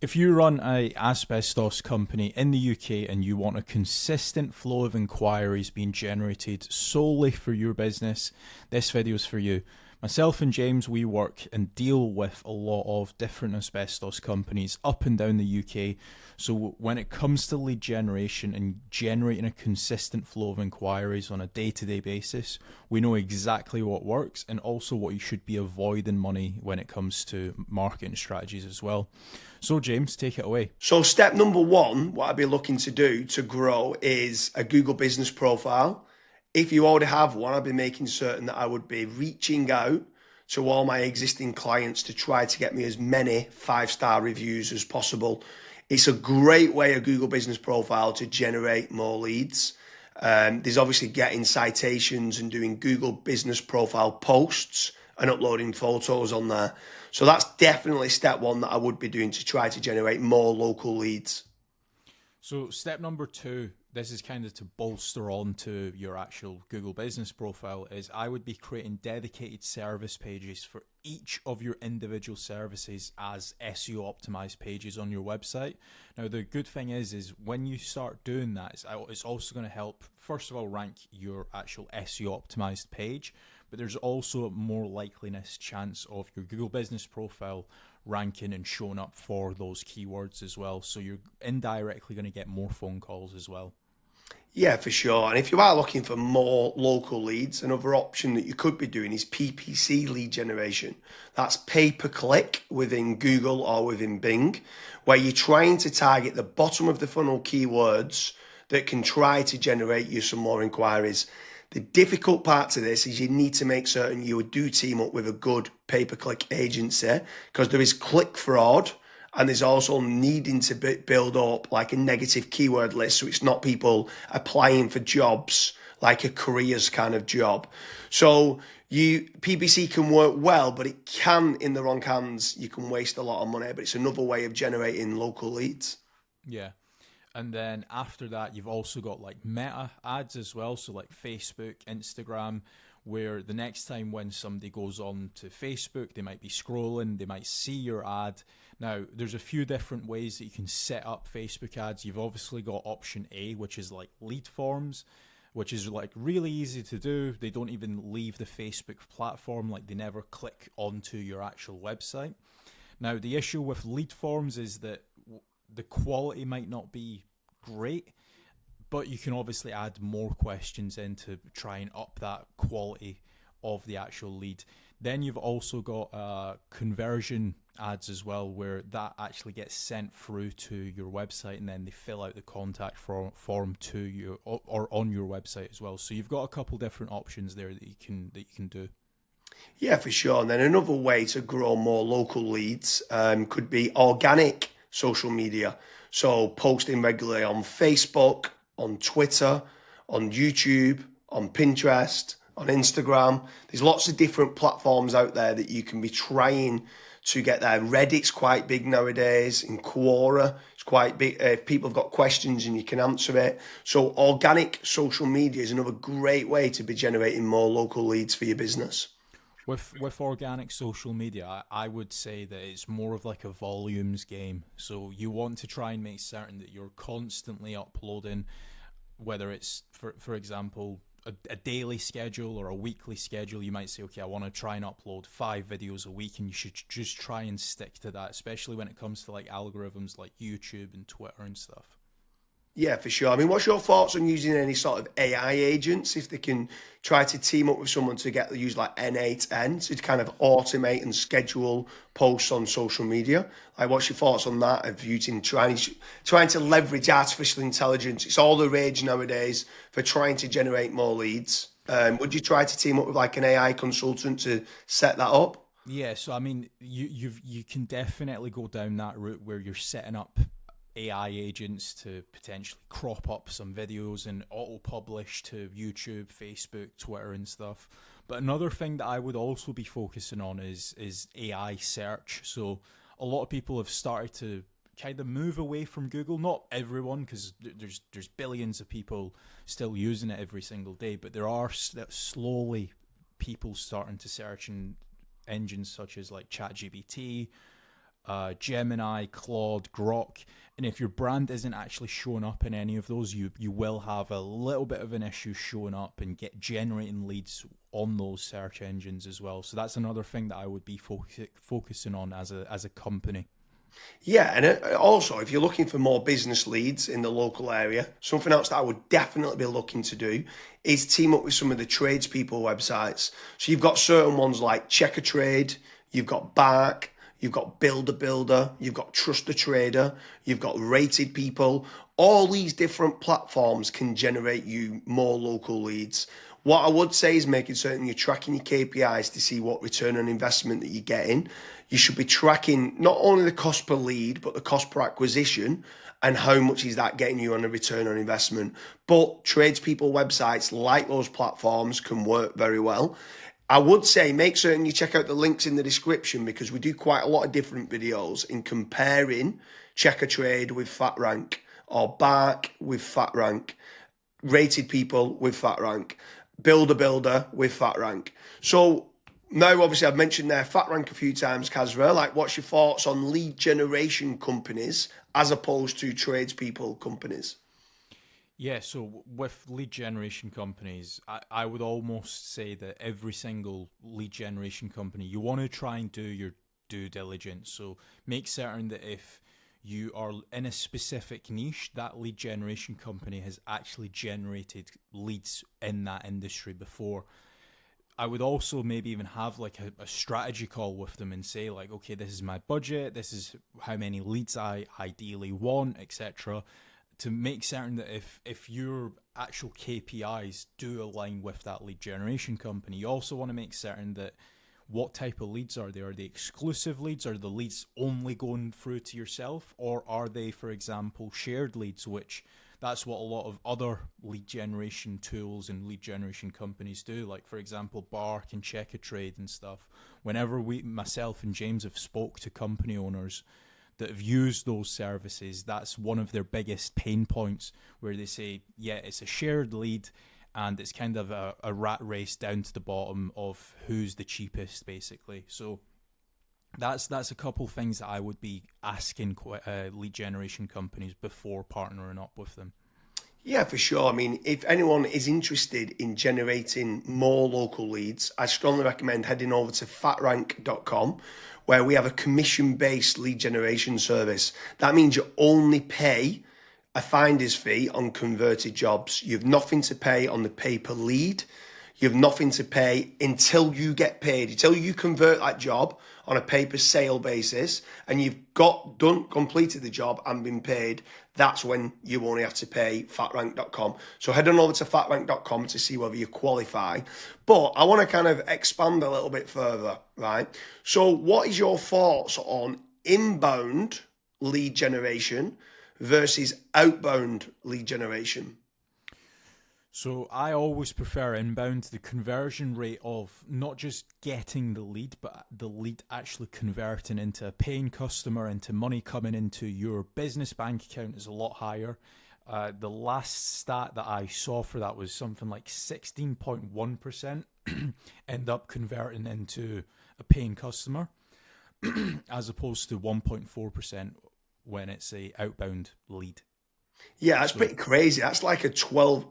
If you run a asbestos company in the UK and you want a consistent flow of inquiries being generated solely for your business, this video is for you. Myself and James, we work and deal with a lot of different asbestos companies up and down the UK. So when it comes to lead generation and generating a consistent flow of inquiries on a day-to-day basis, we know exactly what works and also what you should be avoiding money when it comes to marketing strategies as well. So James, take it away. So step number one, what I'd be looking to do to grow is a Google business profile. If you already have one, I'd be making certain that I would be reaching out to all my existing clients to try to get me as many 5-star reviews as possible. It's a great way, a Google business profile, to generate more leads. There's obviously getting citations and doing Google business profile posts and uploading photos on there. So that's definitely step one that I would be doing to try to generate more local leads. So step number two, this is kind of to bolster on to your actual Google business profile, is I would be creating dedicated service pages for each of your individual services as SEO optimized pages on your website. Now, the good thing is when you start doing that, it's also going to help, first of all, rank your actual SEO optimized page, but there's also a more likeliness chance of your Google business profile ranking and showing up for those keywords as well. So you're indirectly going to get more phone calls as well. Yeah, for sure. And if you are looking for more local leads, another option that you could be doing is PPC lead generation. That's pay per click within Google or within Bing, where you're trying to target the bottom of the funnel keywords that can try to generate you some more inquiries. The difficult part to this is you need to make certain you do team up with a good pay-per-click agency, because there is click fraud and there's also needing to build up like a negative keyword list, so it's not people applying for jobs like a careers kind of job. So PPC can work well, but it can, in the wrong hands, you can waste a lot of money, but it's another way of generating local leads. Yeah. And then after that, you've also got like meta ads as well. So like Facebook, Instagram, where the next time when somebody goes on to Facebook, they might be scrolling, they might see your ad. Now, there's a few different ways that you can set up Facebook ads. You've obviously got option A, which is like lead forms, which is like really easy to do. They don't even leave the Facebook platform, like they never click onto your actual website. Now, the issue with lead forms is that the quality might not be great, but you can obviously add more questions in to try and up that quality of the actual lead. Then you've also got conversion ads as well, where that actually gets sent through to your website and then they fill out the contact form to you or on your website as well. So you've got a couple different options there that you can do. Yeah, for sure. And then another way to grow more local leads could be organic social media. So posting regularly on Facebook, on Twitter, on YouTube, on Pinterest, on Instagram. There's lots of different platforms out there that you can be trying to get there. Reddit's quite big nowadays. In Quora, it's quite big. If people have got questions and you can answer it. So organic social media is another great way to be generating more local leads for your business. With organic social media, I would say that it's more of like a volumes game. So you want to try and make certain that you're constantly uploading, whether it's, for example, a daily schedule or a weekly schedule. You might say, okay, I want to try and upload 5 videos a week, and you should just try and stick to that, especially when it comes to like algorithms like YouTube and Twitter and stuff. Yeah, for sure. I mean, what's your thoughts on using any sort of AI agents, if they can try to team up with someone to use like N8N to kind of automate and schedule posts on social media? Like, what's your thoughts on that, of using trying to leverage artificial intelligence? It's all the rage nowadays for trying to generate more leads. Would you try to team up with like an AI consultant to set that up? Yeah, so I mean, you can definitely go down that route where you're setting up AI agents to potentially crop up some videos and auto-publish to YouTube, Facebook, Twitter and stuff. But another thing that I would also be focusing on is AI search. So a lot of people have started to kind of move away from Google. Not everyone, because there's billions of people still using it every single day, but there are slowly people starting to search in engines such as like ChatGPT, Gemini, Claude, Grok. And if your brand isn't actually showing up in any of those, you will have a little bit of an issue showing up and get generating leads on those search engines as well. So that's another thing that I would be focusing on as a company. Yeah, and also if you're looking for more business leads in the local area, something else that I would definitely be looking to do is team up with some of the tradespeople websites. So you've got certain ones like Checker Trade, you've got Bark, you've got Builder Builder, you've got Trust the Trader, you've got Rated People. All these different platforms can generate you more local leads. What I would say is making certain you're tracking your KPIs to see what return on investment that you're getting. You should be tracking not only the cost per lead, but the cost per acquisition and how much is that getting you on a return on investment. But tradespeople websites like those platforms can work very well. I would say make certain you check out the links in the description because we do quite a lot of different videos in comparing Checker Trade with FatRank or Bark with FatRank, Rated People with FatRank, Builder with FatRank. So now, obviously, I've mentioned there FatRank a few times, Kasra. Like, what's your thoughts on lead generation companies as opposed to tradespeople companies? Yeah, so with lead generation companies, I would almost say that every single lead generation company, you want to try and do your due diligence. So make certain that if you are in a specific niche, that lead generation company has actually generated leads in that industry before. I would also maybe even have like a strategy call with them and say like, okay, this is my budget, this is how many leads I ideally want, etc. To make certain that if your actual KPIs do align with that lead generation company, you also want to make certain that what type of leads are they? Are they exclusive leads? Are the leads only going through to yourself? Or are they, for example, shared leads, which that's what a lot of other lead generation tools and lead generation companies do. Like, for example, Bark and Checker Trade and stuff. Whenever myself and James have spoke to company owners that have used those services, that's one of their biggest pain points where they say, yeah, it's a shared lead and it's kind of a rat race down to the bottom of who's the cheapest, basically. So that's a couple things that I would be asking lead generation companies before partnering up with them. Yeah, for sure. I mean, if anyone is interested in generating more local leads, I strongly recommend heading over to fatrank.com, where we have a commission-based lead generation service. That means you only pay a finder's fee on converted jobs. You have nothing to pay on the pay per lead. You have nothing to pay until you get paid, until you convert that job on a pay per sale basis and you've completed the job and been paid. That's when you only have to pay fatrank.com. So head on over to fatrank.com to see whether you qualify. But I want to kind of expand a little bit further, right? So what is your thoughts on inbound lead generation versus outbound lead generation? So I always prefer inbound. The conversion rate of not just getting the lead, but the lead actually converting into a paying customer, into money coming into your business bank account is a lot higher. The last stat that I saw for that was something like 16.1% end up converting into a paying customer, as opposed to 1.4% when it's a outbound lead. Yeah, that's So pretty crazy. That's like a 12,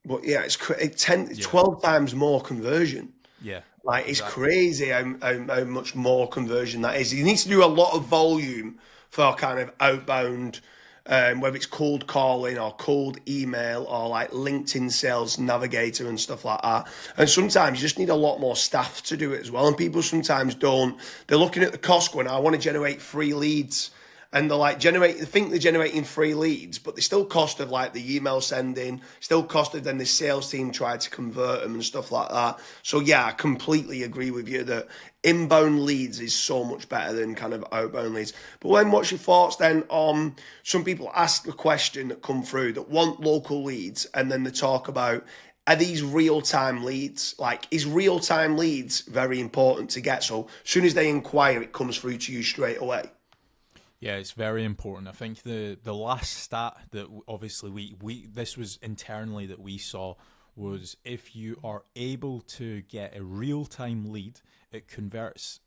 but yeah, it's 10, yeah, 12 times more conversion. yeah, Like, it's exactly. crazy how much more conversion that is. You need to do a lot of volume for kind of outbound, whether it's cold calling or cold email or like LinkedIn Sales Navigator and stuff like that. And sometimes you just need a lot more staff to do it as well. And people sometimes don't. They're looking at the cost going, I want to generate free leads. And they're like they think they're generating free leads, but they still cost of like the email sending, still cost of then the sales team try to convert them and stuff like that. So yeah, I completely agree with you that inbound leads is so much better than kind of outbound leads. But when what's your thoughts then on some people ask the question that come through that want local leads and then they talk about are these real-time leads? Like, is real-time leads very important to get? So as soon as they inquire, it comes through to you straight away. Yeah, it's very important. I think the last stat that obviously we this was internally that we saw was if you are able to get a real time lead, it converts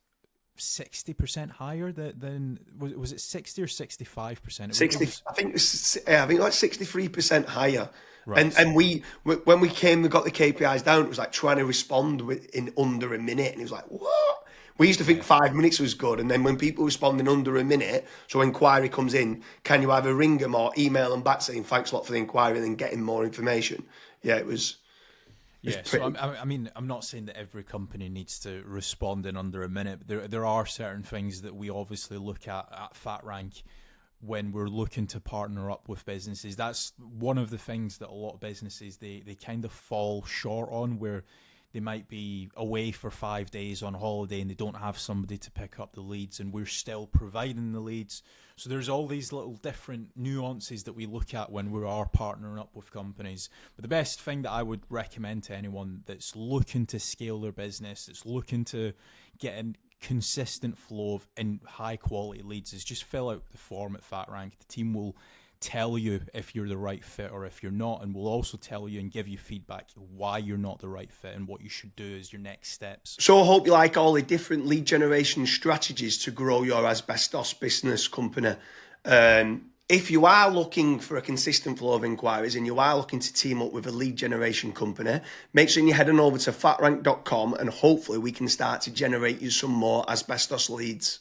60% higher than was it 60 or 65%? 60, I think I think like 63% higher. Right. And when we got the KPIs down, it was like trying to respond in under a minute, and it was like, what? We used to think Yeah. 5 minutes was good, and then when people respond in under a minute, so inquiry comes in, can you either ring them or email them back saying thanks a lot for the inquiry, and then getting more information? Yeah, it was Yeah, so pretty. I mean, I'm not saying that every company needs to respond in under a minute, but there are certain things that we obviously look at FatRank when we're looking to partner up with businesses. That's one of the things that a lot of businesses they kind of fall short on, where they might be away for 5 days on holiday and they don't have somebody to pick up the leads, and we're still providing the leads. So there's all these little different nuances that we look at when we are partnering up with companies. But the best thing that I would recommend to anyone that's looking to scale their business, that's looking to get a consistent flow of and high quality leads, is just fill out the form at FatRank. The team will tell you if you're the right fit or if you're not, and we'll also tell you and give you feedback why you're not the right fit and what you should do as your next steps. So I hope you like all the different lead generation strategies to grow your asbestos business company. If you are looking for a consistent flow of inquiries and you are looking to team up with a lead generation company, make sure you're heading over to fatrank.com, and hopefully we can start to generate you some more asbestos leads.